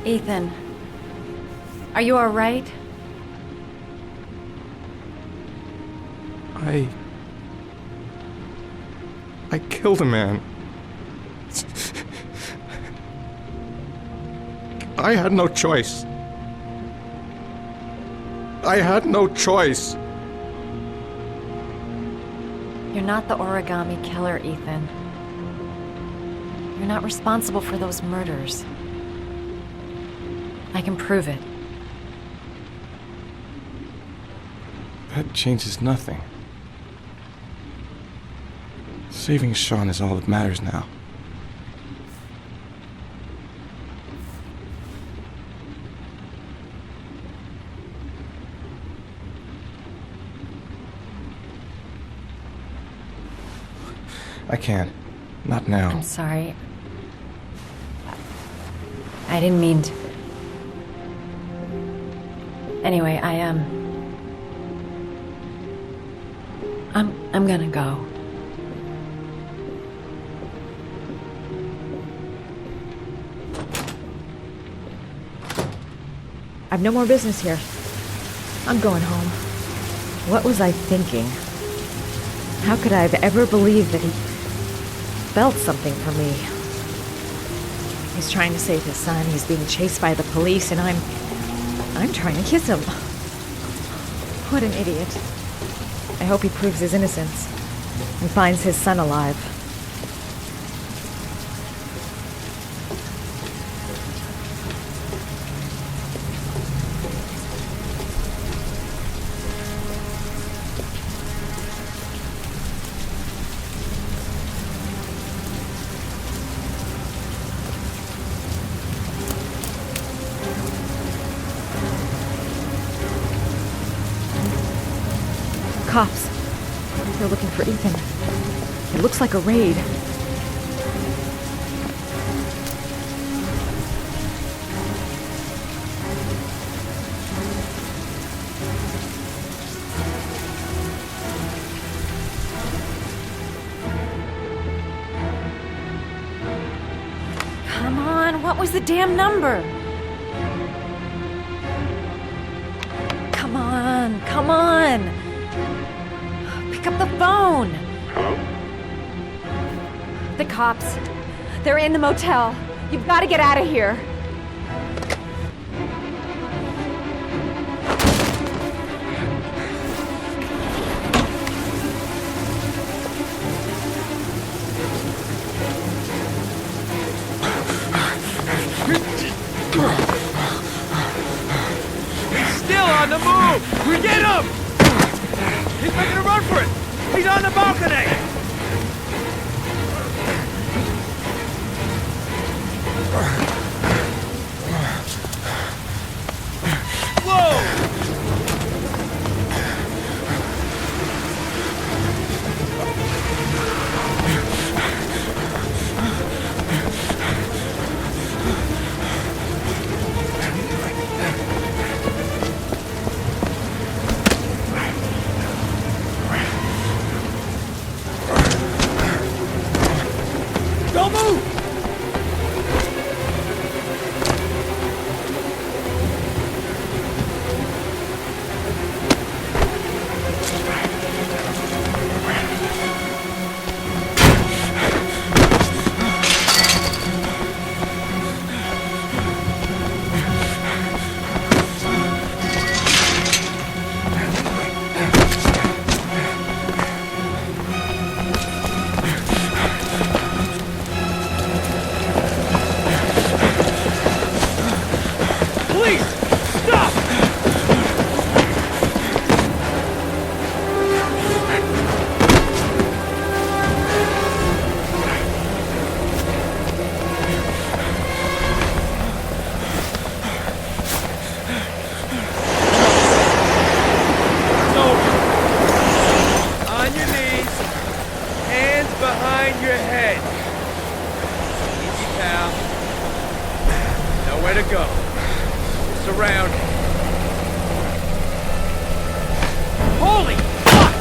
Ethan, are you all right? I killed a man. I had no choice. I had no choice. You're not the origami killer, Ethan. You're not responsible for those murders. I can prove it. That changes nothing. Saving Sean is all that matters now. I can't. Not now. I'm sorry. I didn't mean to. Anyway, I'm gonna go. I've no more business here. I'm going home. What was I thinking? How could I have ever believed that he felt something for me? He's trying to save his son, he's being chased by the police, and I'm trying to kiss him. What an idiot. I hope he proves his innocence and finds his son alive. Cops. They're looking for Ethan. It looks like a raid. Come on, what was the damn number? Come on, come on! Pick up the phone! Hello? The cops. They're in the motel. You've got to get out of here. Still on the move! We get him! He's making a run for it! He's on the balcony! Whoa! Don't move! Please, stop! It's over. On your knees, hands behind your head. Easy, pal. Nowhere to go. Surrounded. Holy fuck!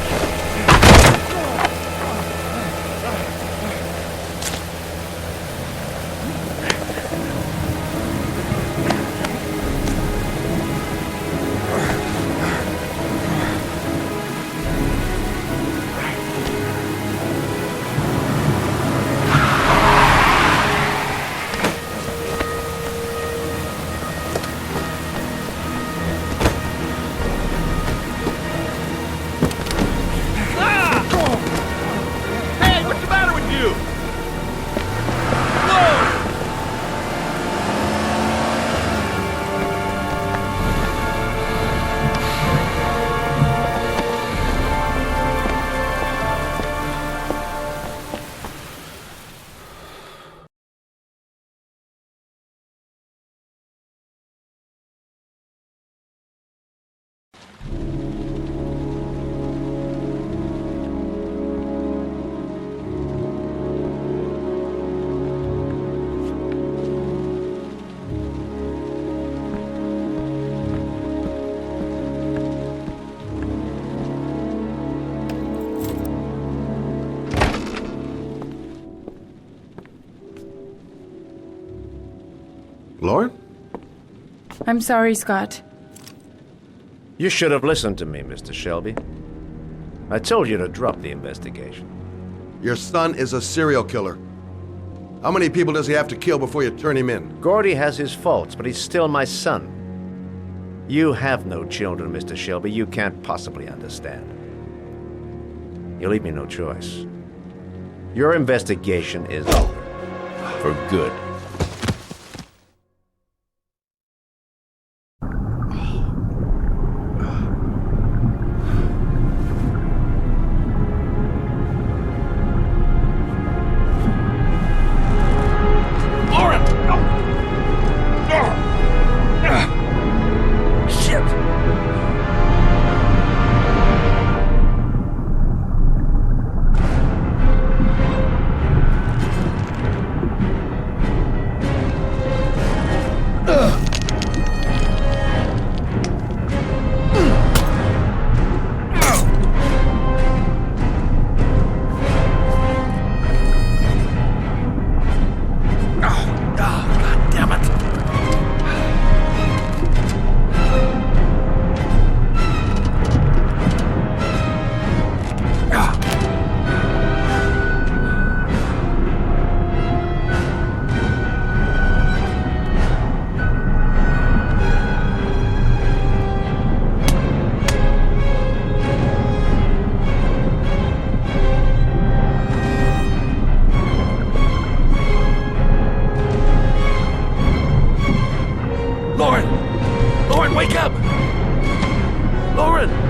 Lauren? I'm sorry, Scott. You should have listened to me, Mr. Shelby. I told you to drop the investigation. Your son is a serial killer. How many people does he have to kill before you turn him in? Gordy has his faults, but he's still my son. You have no children, Mr. Shelby. You can't possibly understand. You leave me no choice. Your investigation is over. For good. Wake up! Lauren!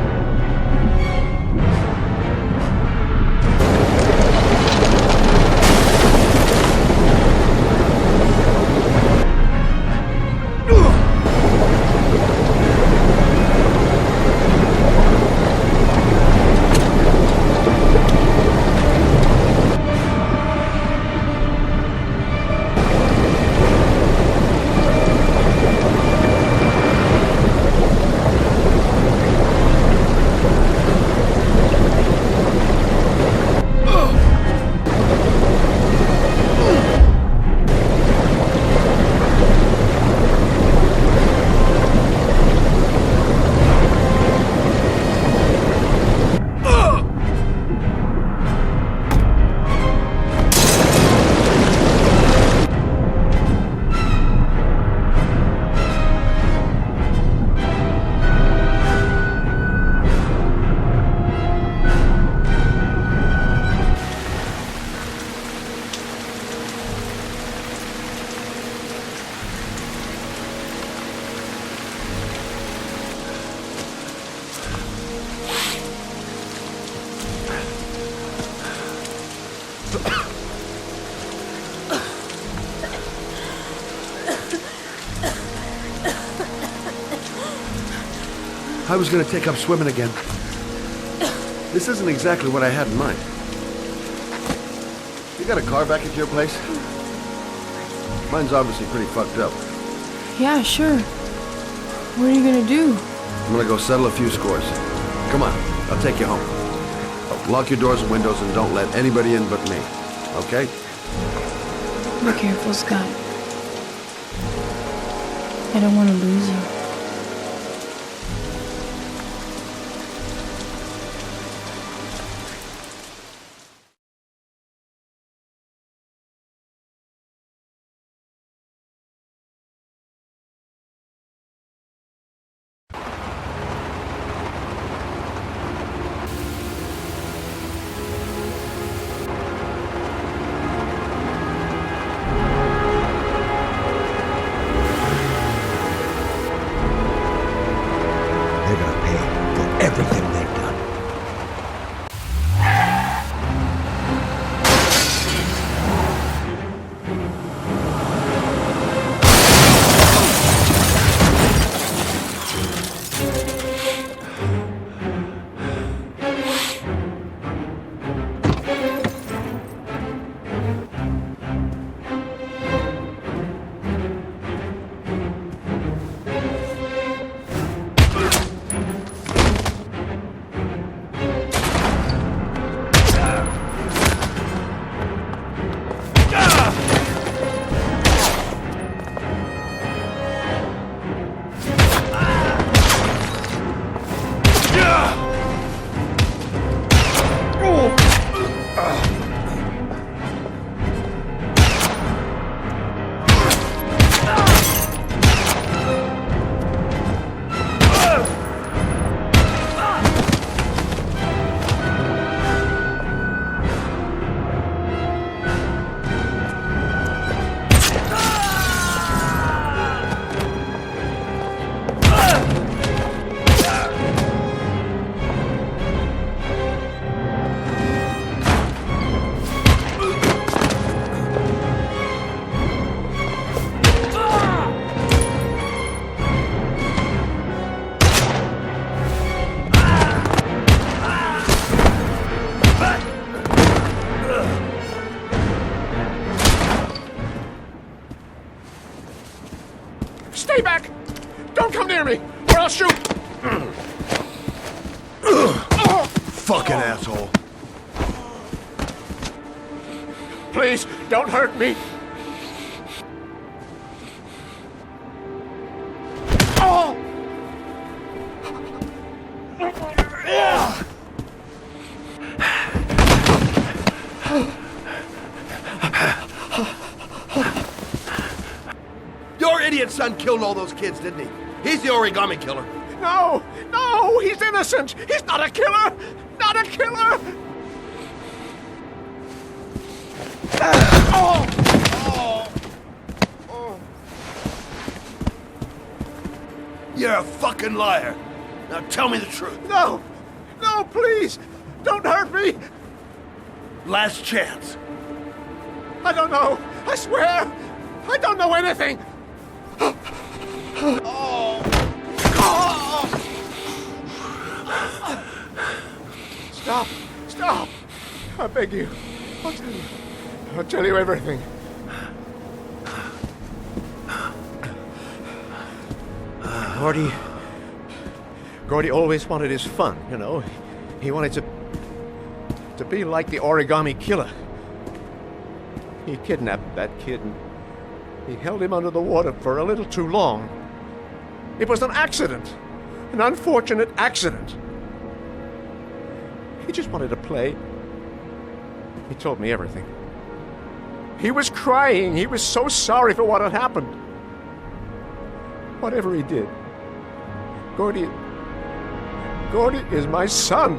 I was gonna take up swimming again. This isn't exactly what I had in mind. You got a car back at your place? Mine's obviously pretty fucked up. Yeah, sure. What are you gonna do? I'm gonna go settle a few scores. Come on, I'll take you home. Lock your doors and windows and don't let anybody in but me. Okay? Be careful, Scott. I don't want to lose you. Stay back! Don't come near me, or I'll shoot! Fucking asshole. Please, don't hurt me! Oh! Your idiot son killed all those kids, didn't he? He's the origami killer. No! No! He's innocent! He's not a killer! Not a killer! Oh! Oh! Oh! You're a fucking liar. Now tell me the truth. No! No, please! Don't hurt me! Last chance. I don't know! I swear! I don't know anything! Oh! Oh! Stop! Stop! I beg you. I'll tell you. I'll tell you everything. Gordy always wanted his fun, you know. He wanted to be like the origami killer. He kidnapped that kid and he held him under the water for a little too long. It was an accident. An unfortunate accident. He just wanted to play. He told me everything. He was crying. He was so sorry for what had happened. Whatever he did, Gordy is my son.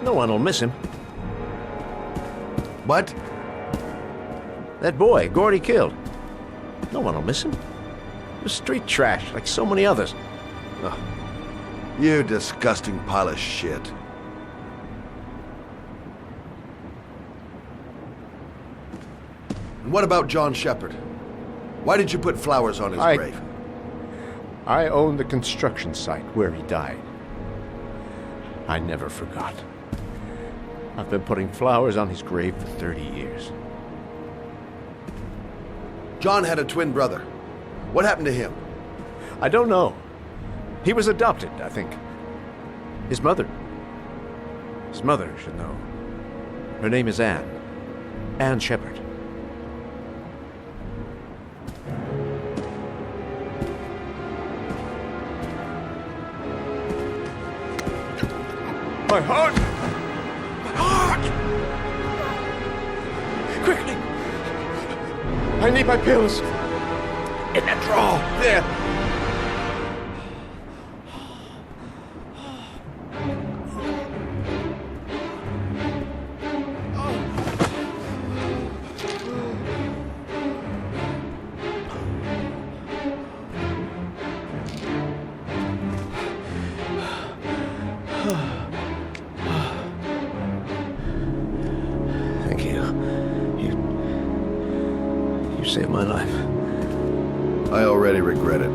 No one will miss him. What? That boy, Gordy killed. No one will miss him. He was street trash, like so many others. Ugh. You disgusting pile of shit. And what about John Shepard? Why did you put flowers on his grave? I own the construction site where he died. I never forgot. I've been putting flowers on his grave for 30 years. John had a twin brother. What happened to him? I don't know. He was adopted, I think. His mother should know. Her name is Anne. Anne Shepard. My heart! My heart! Quickly! I need my pills. In that drawer. There. Thank you. You saved my life. I already regret it.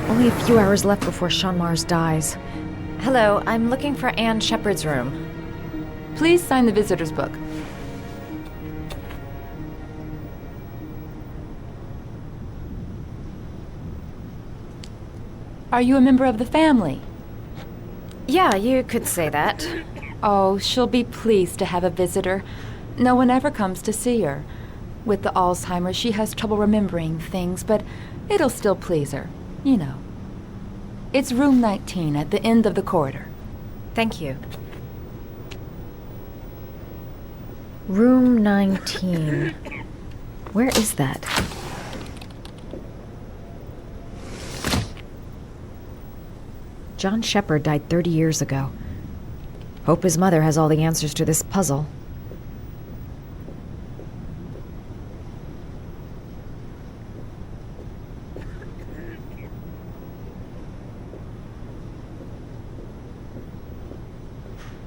Only a few hours left before Sean Mars dies. Hello, I'm looking for Anne Shepard's room. Please sign the visitor's book. Are you a member of the family? Yeah, you could say that. Oh, she'll be pleased to have a visitor. No one ever comes to see her. With the Alzheimer's, she has trouble remembering things, but it'll still please her, you know. It's room 19 at the end of the corridor. Thank you. Room 19. Where is that? John Shepard died 30 years ago. Hope his mother has all the answers to this puzzle.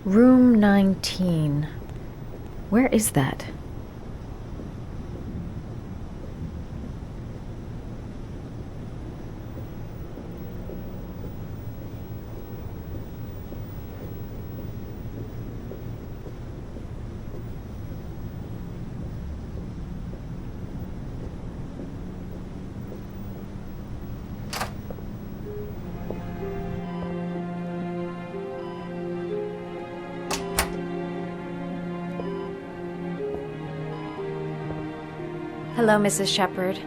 Room 19. Where is that? Hello, Mrs. Shepard.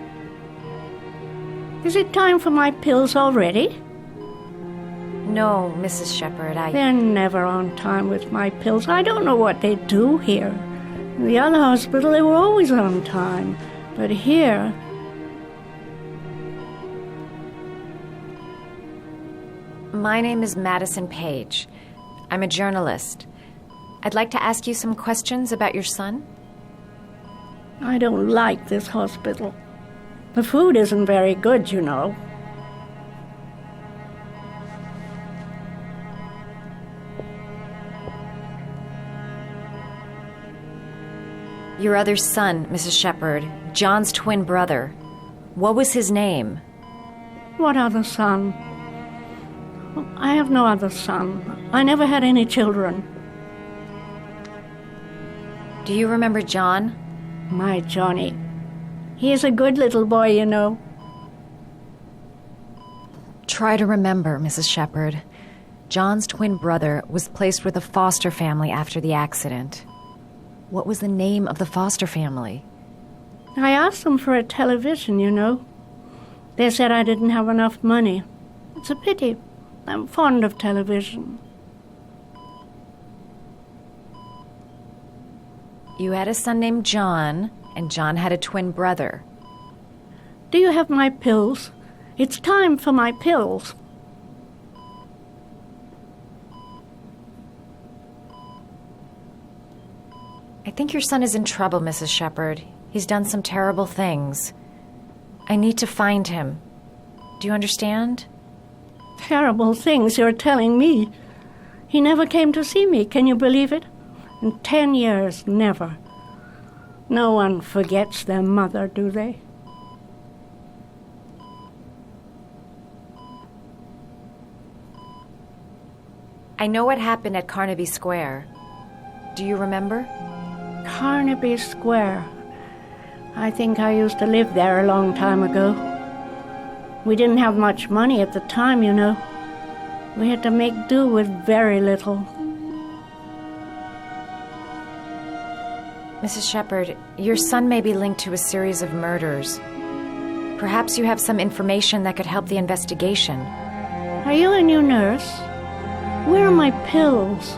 Is it time for my pills already? No, Mrs. Shepard, They're never on time with my pills. I don't know what they do here. In the other hospital, they were always on time. But here... My name is Madison Page. I'm a journalist. I'd like to ask you some questions about your son. I don't like this hospital. The food isn't very good, you know. Your other son, Mrs. Shepard, John's twin brother. What was his name? What other son? I have no other son. I never had any children. Do you remember John? My Johnny. He is a good little boy, you know. Try to remember, Mrs. Shepard. John's twin brother was placed with a foster family after the accident. What was the name of the foster family? I asked them for a television, you know. They said I didn't have enough money. It's a pity. I'm fond of television. You had a son named John, and John had a twin brother. Do you have my pills? It's time for my pills. I think your son is in trouble, Mrs. Shepard. He's done some terrible things. I need to find him. Do you understand? Terrible things you're telling me. He never came to see me, can you believe it? In 10 years, never. No one forgets their mother, do they? I know what happened at Carnaby Square. Do you remember? Carnaby Square. I think I used to live there a long time ago. We didn't have much money at the time, you know. We had to make do with very little. Mrs. Shepard, your son may be linked to a series of murders. Perhaps you have some information that could help the investigation. Are you a new nurse? Where are my pills?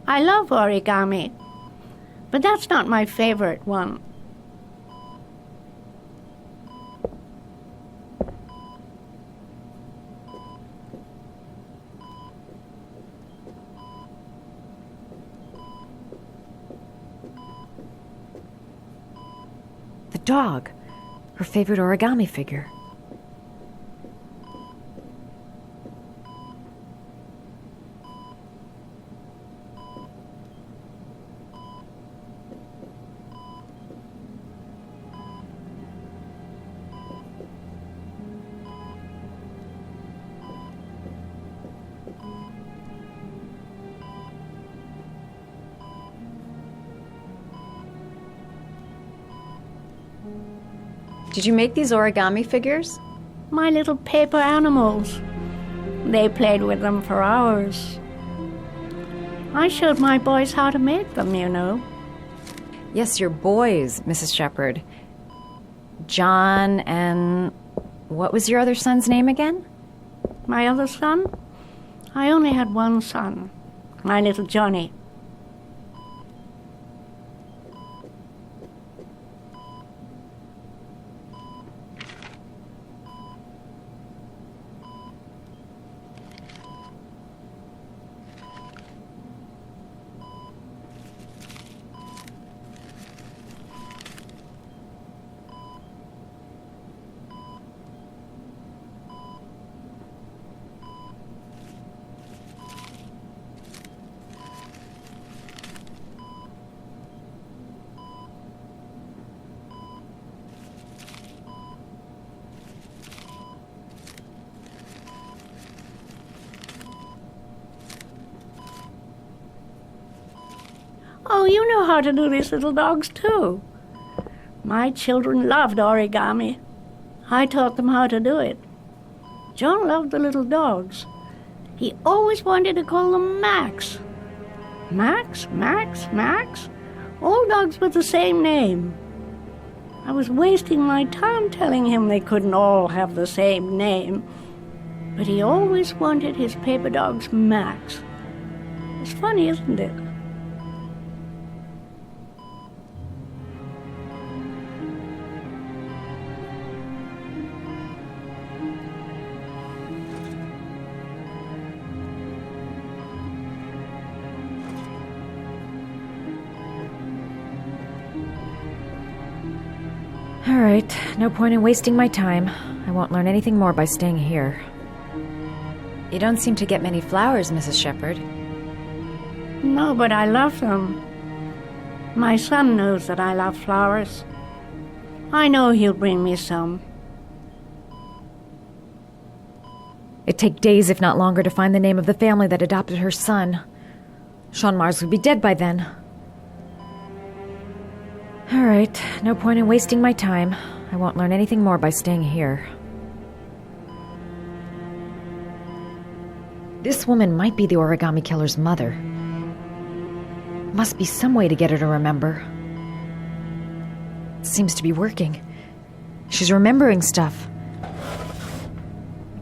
I love origami, but that's not my favorite one. dog. Her favorite origami figure. Did you make these origami figures? My little paper animals. They played with them for hours. I showed my boys how to make them, you know. Yes, your boys, Mrs. Shepherd. John and... what was your other son's name again? My other son? I only had one son, my little Johnny. Oh, you know how to do these little dogs, too. My children loved origami. I taught them how to do it. John loved the little dogs. He always wanted to call them Max. Max, Max, Max. All dogs with the same name. I was wasting my time telling him they couldn't all have the same name. But he always wanted his paper dogs Max. It's funny, isn't it? All right, no point in wasting my time. I won't learn anything more by staying here. You don't seem to get many flowers, Mrs. Shepherd. No, but I love them. My son knows that I love flowers. I know he'll bring me some. It'd take days, if not longer, to find the name of the family that adopted her son. Sean Mars would be dead by then. All right, no point in wasting my time. I won't learn anything more by staying here. This woman might be the origami killer's mother. Must be some way to get her to remember. It seems to be working. She's remembering stuff.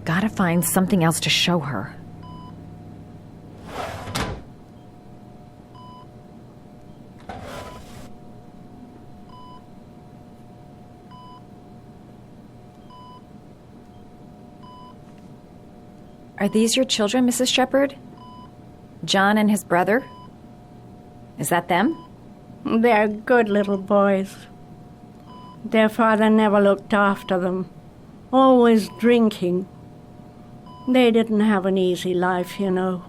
Gotta find something else to show her. Are these your children, Mrs. Shepherd? John and his brother? Is that them? They're good little boys. Their father never looked after them, always drinking. They didn't have an easy life, you know.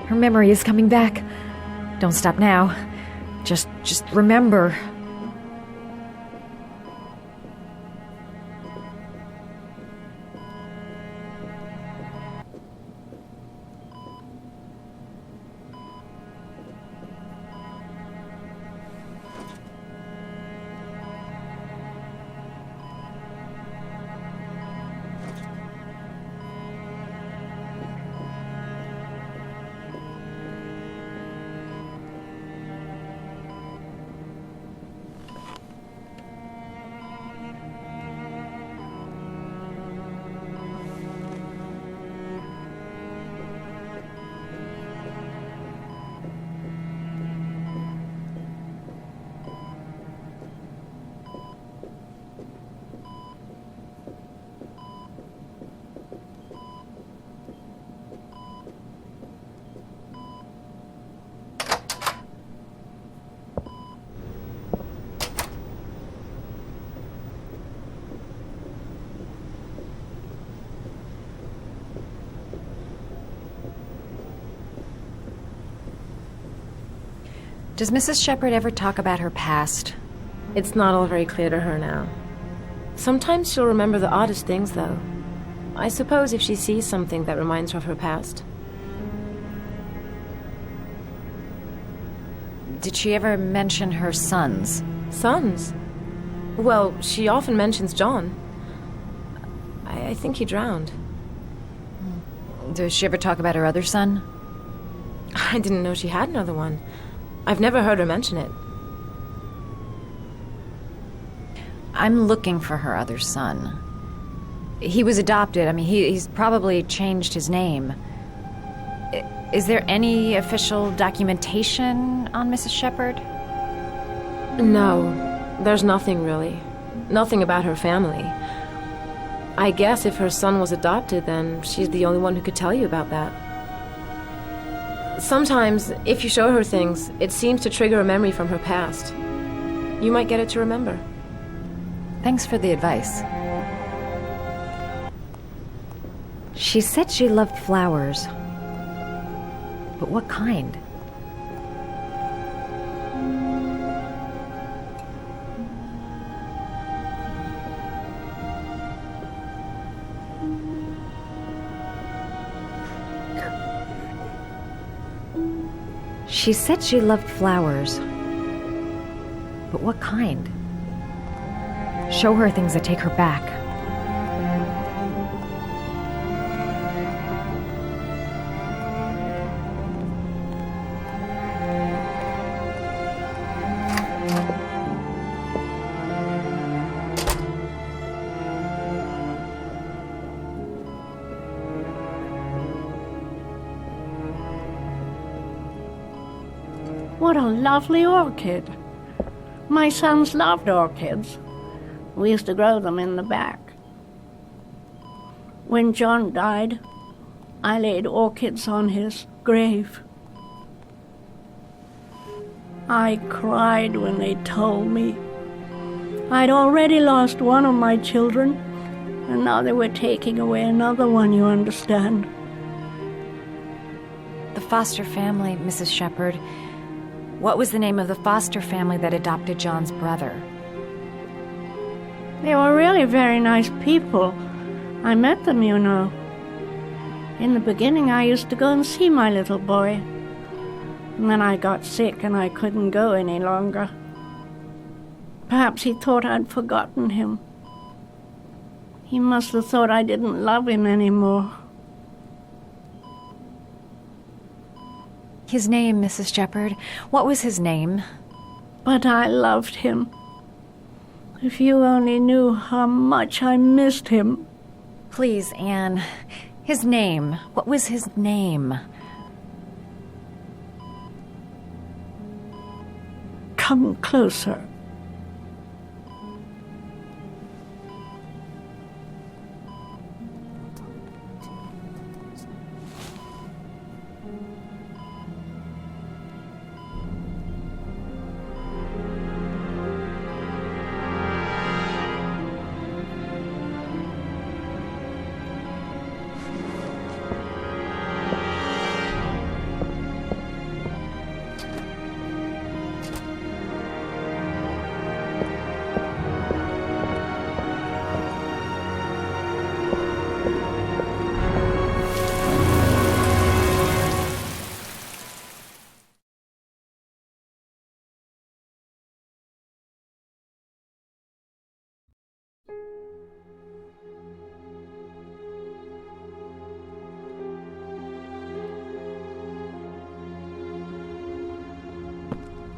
Her memory is coming back. Don't stop now. Just remember. Does Mrs. Shepherd ever talk about her past? It's not all very clear to her now. Sometimes she'll remember the oddest things, though. I suppose if she sees something that reminds her of her past. Did she ever mention her sons? Sons? Well, she often mentions John. I think he drowned. Does she ever talk about her other son? I didn't know she had another one. I've never heard her mention it. I'm looking for her other son. He was adopted. I mean, he's probably changed his name. Is there any official documentation on Mrs. Shepherd? No, there's nothing really. Nothing about her family. I guess if her son was adopted, then she's the only one who could tell you about that. Sometimes, if you show her things, it seems to trigger a memory from her past. You might get it to remember. Thanks for the advice. She said she loved flowers. But what kind? She said she loved flowers. But what kind? Show her things that take her back. What a lovely orchid. My sons loved orchids. We used to grow them in the back. When John died, I laid orchids on his grave. I cried when they told me. I'd already lost one of my children, and now they were taking away another one, you understand. The foster family, Mrs. Shepherd. What was the name of the foster family that adopted John's brother? They were really very nice people. I met them, you know. In the beginning, I used to go and see my little boy. And then I got sick and I couldn't go any longer. Perhaps he thought I'd forgotten him. He must have thought I didn't love him anymore. His name, Mrs. Shepherd. What was his name? But I loved him. If you only knew how much I missed him. Please, Anne. His name. What was his name? Come closer.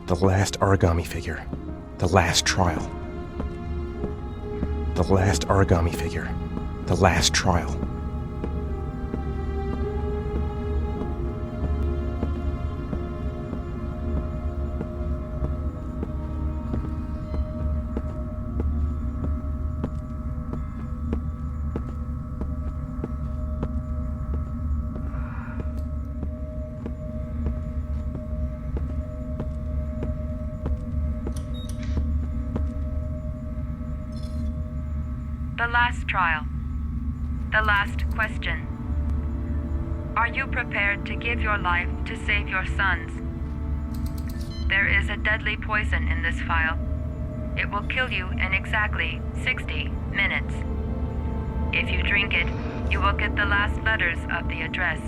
The last origami figure. The last trial. The last origami figure. The last trial. The last trial. The last question. Are you prepared to give your life to save your sons? There is a deadly poison in this file. It will kill you in exactly 60 minutes. If you drink it, you will get the last letters of the address.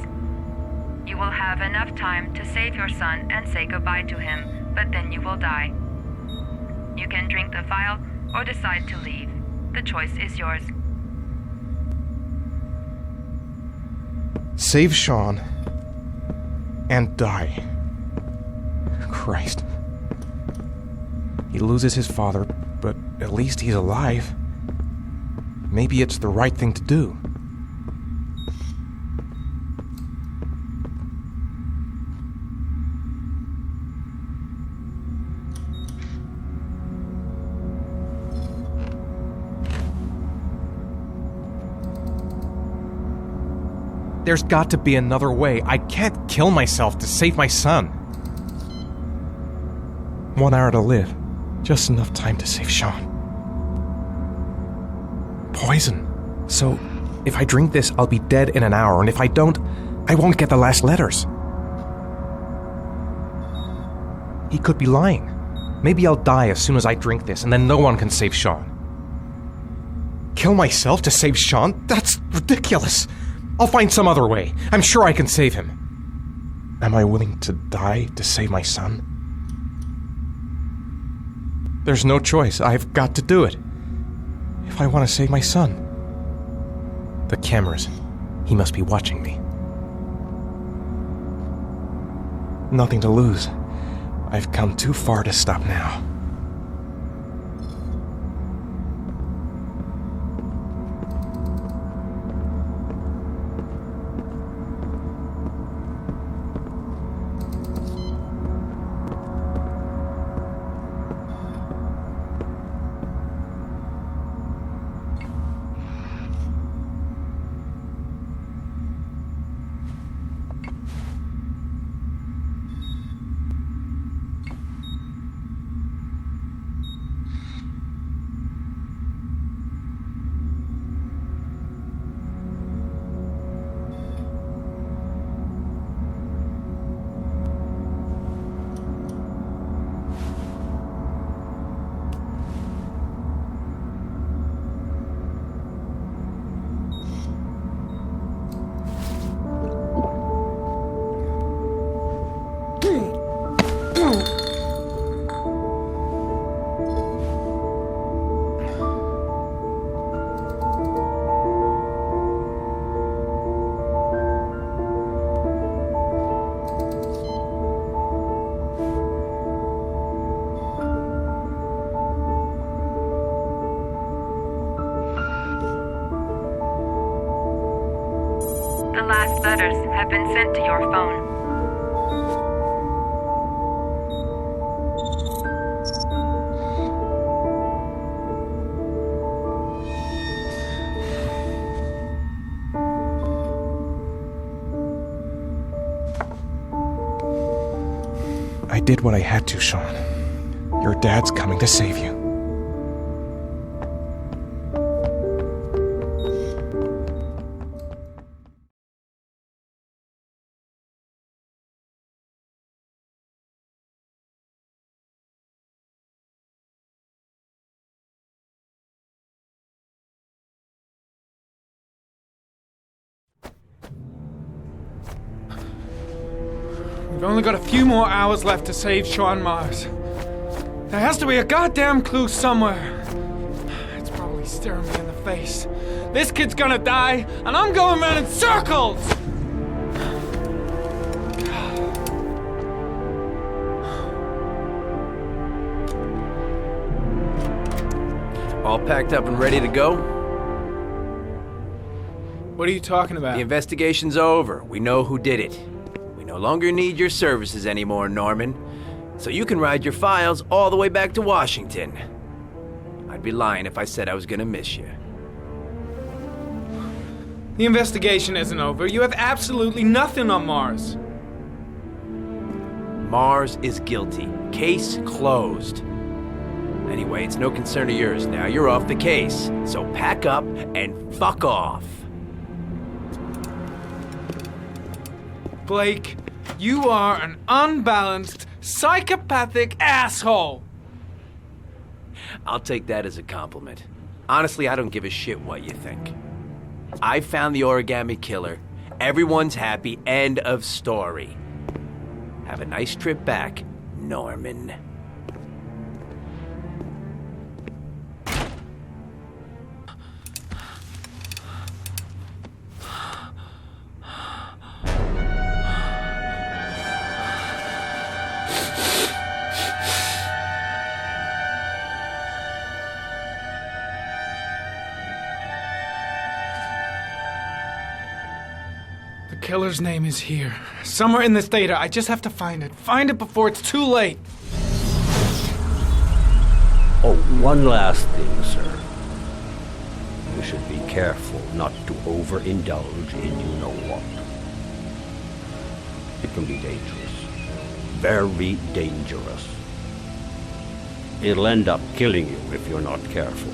You will have enough time to save your son and say goodbye to him, but then you will die. You can drink the vial or decide to leave. The choice is yours. Save Sean and die. Christ. He loses his father, but at least he's alive. Maybe it's the right thing to do. There's got to be another way. I can't kill myself to save my son. 1 hour to live. Just enough time to save Sean. Poison. So, if I drink this, I'll be dead in an hour, and if I don't, I won't get the last letters. He could be lying. Maybe I'll die as soon as I drink this, and then no one can save Sean. Kill myself to save Sean? That's ridiculous. I'll find some other way. I'm sure I can save him. Am I willing to die to save my son? There's no choice. I've got to do it. If I want to save my son. The cameras. He must be watching me. Nothing to lose. I've come too far to stop now. The last letters have been sent to your phone. I did what I had to, Sean. Your dad's coming to save you. We've only got a few more hours left to save Sean Mars. There has to be a goddamn clue somewhere. It's probably staring me in the face. This kid's gonna die, and I'm going around in circles! All packed up and ready to go? What are you talking about? The investigation's over. We know who did it. We no longer need your services anymore, Norman. So you can ride your files all the way back to Washington. I'd be lying if I said I was gonna miss you. The investigation isn't over. You have absolutely nothing on Mars. Mars is guilty. Case closed. Anyway, it's no concern of yours now. You're off the case. So pack up and fuck off. Blake, you are an unbalanced, psychopathic asshole. I'll take that as a compliment. Honestly, I don't give a shit what you think. I found the origami killer. Everyone's happy. End of story. Have a nice trip back, Norman. The killer's name is here. Somewhere in this data. I just have to find it. Find it before it's too late. Oh, one last thing, sir. You should be careful not to overindulge in you-know-what. It can be dangerous. Very dangerous. It'll end up killing you if you're not careful.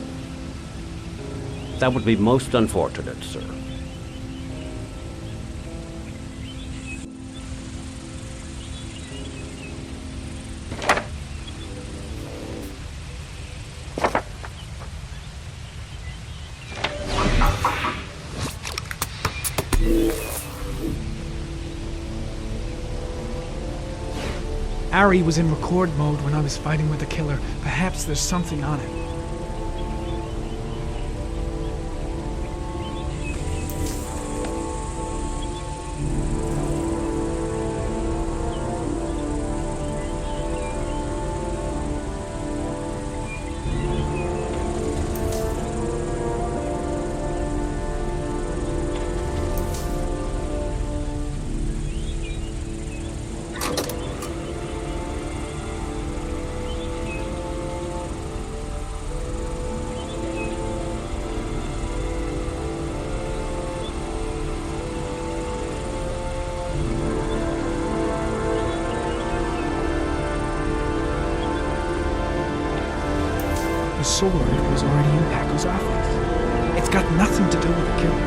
That would be most unfortunate, sir. Ari was in record mode when I was fighting with the killer. Perhaps there's something on it. The sword was already in Paco's office. It's got nothing to do with the killer.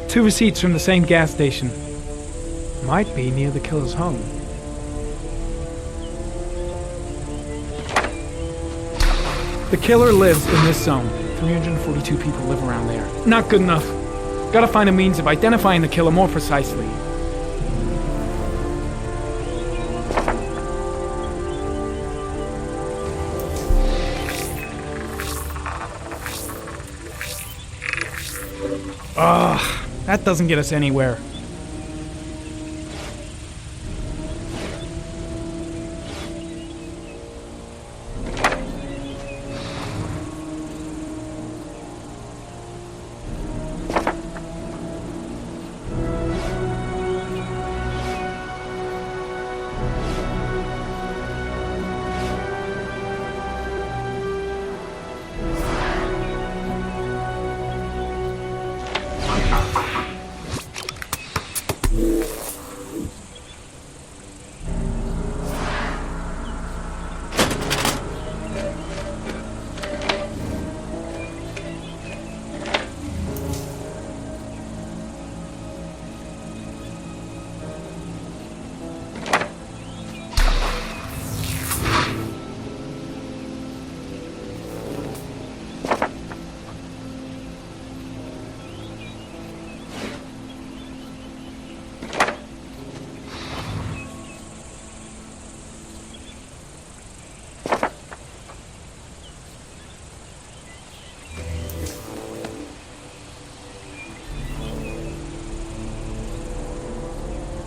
Two receipts from the same gas station. Might be near the killer's home. The killer lives in this zone. 342 people live around there. Not good enough. Gotta find a means of identifying the killer more precisely. Ugh, that doesn't get us anywhere.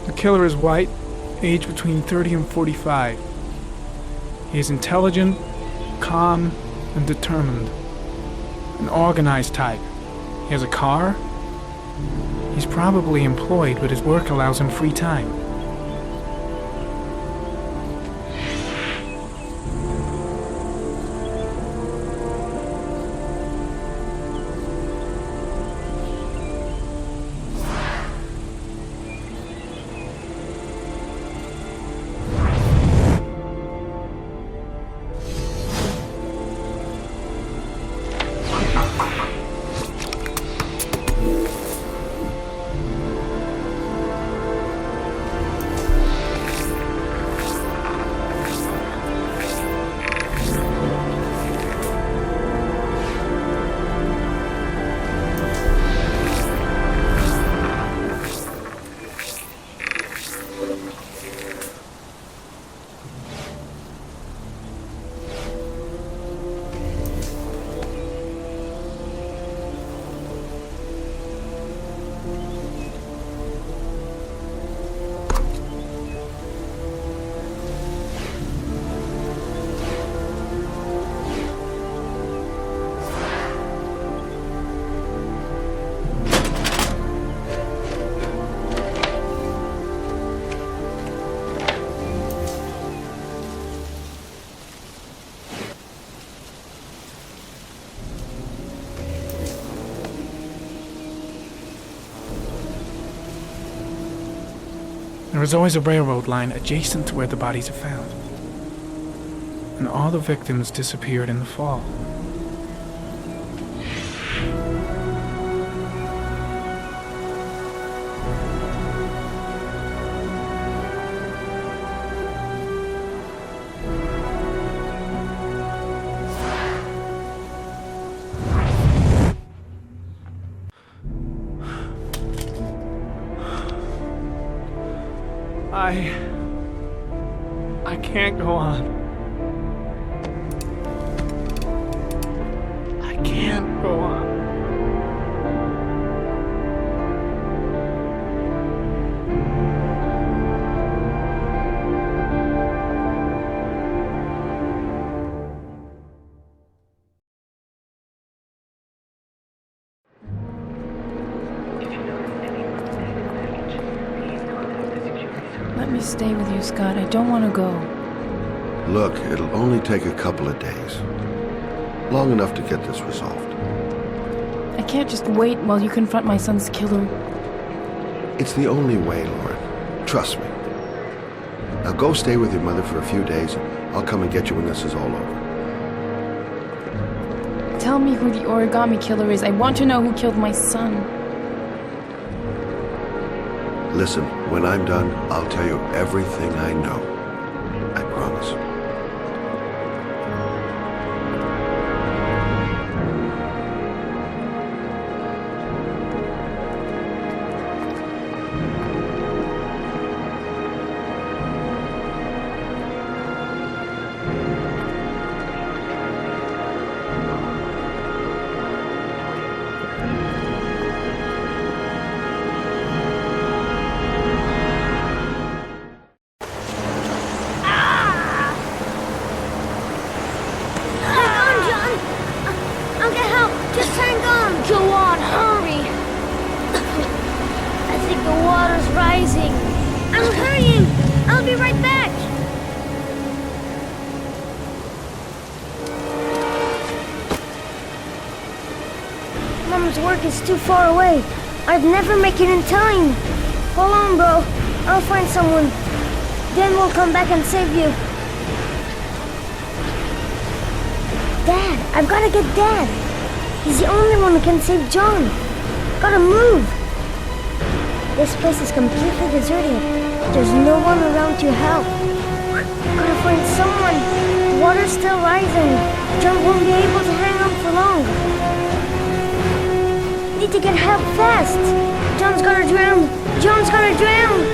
The killer is white, aged between 30 and 45. He is intelligent, calm, and determined. An organized type. He has a car. He's probably employed, but his work allows him free time. There is always a railroad line adjacent to where the bodies are found. And all the victims disappeared in the fall. I can't go on. I can't go on. Let me stay with you, Scott. I don't want to go. Look, it'll only take a couple of days. Long enough to get this resolved. I can't just wait while you confront my son's killer. It's the only way, Lauren. Trust me. Now go stay with your mother for a few days, and I'll come and get you when this is all over. Tell me who the origami killer is. I want to know who killed my son. Listen, when I'm done, I'll tell you everything I know. I promise. Mom's work is too far away. I'd never make it in time. Hold on, bro. I'll find someone. Then we'll come back and save you. Dad, I've gotta get Dad. He's the only one who can save John. Gotta move. This place is completely deserted. There's no one around to help. Gotta find someone. The water's still rising. John won't be able to hang on for long. Need to get help fast. John's gonna drown. John's gonna drown.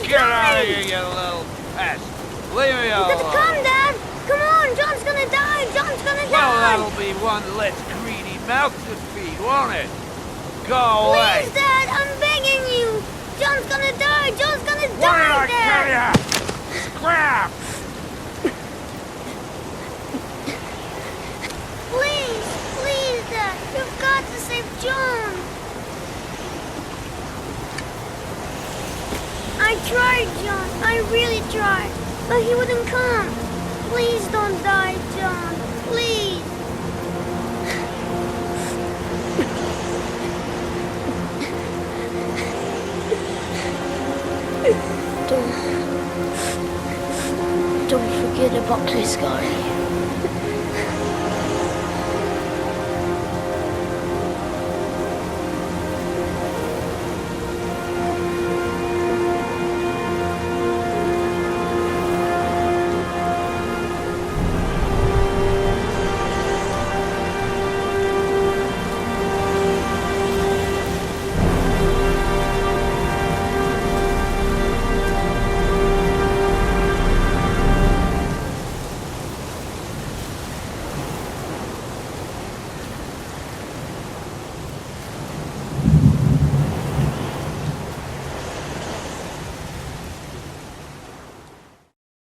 Get out of here, you little pest. Leave me alone. Come, Dad. Come on, John's gonna die. John's gonna die. Well, that'll be one less greedy mouth to feed, won't it? Go away. Please, Dad, I'm begging you. John's gonna die. John's gonna What die, did I tell ya? Scrap! Please, Dad. You've got to save John. I tried, John. I really tried. But he wouldn't come. Please don't die, John. Please. Don't forget about this guy.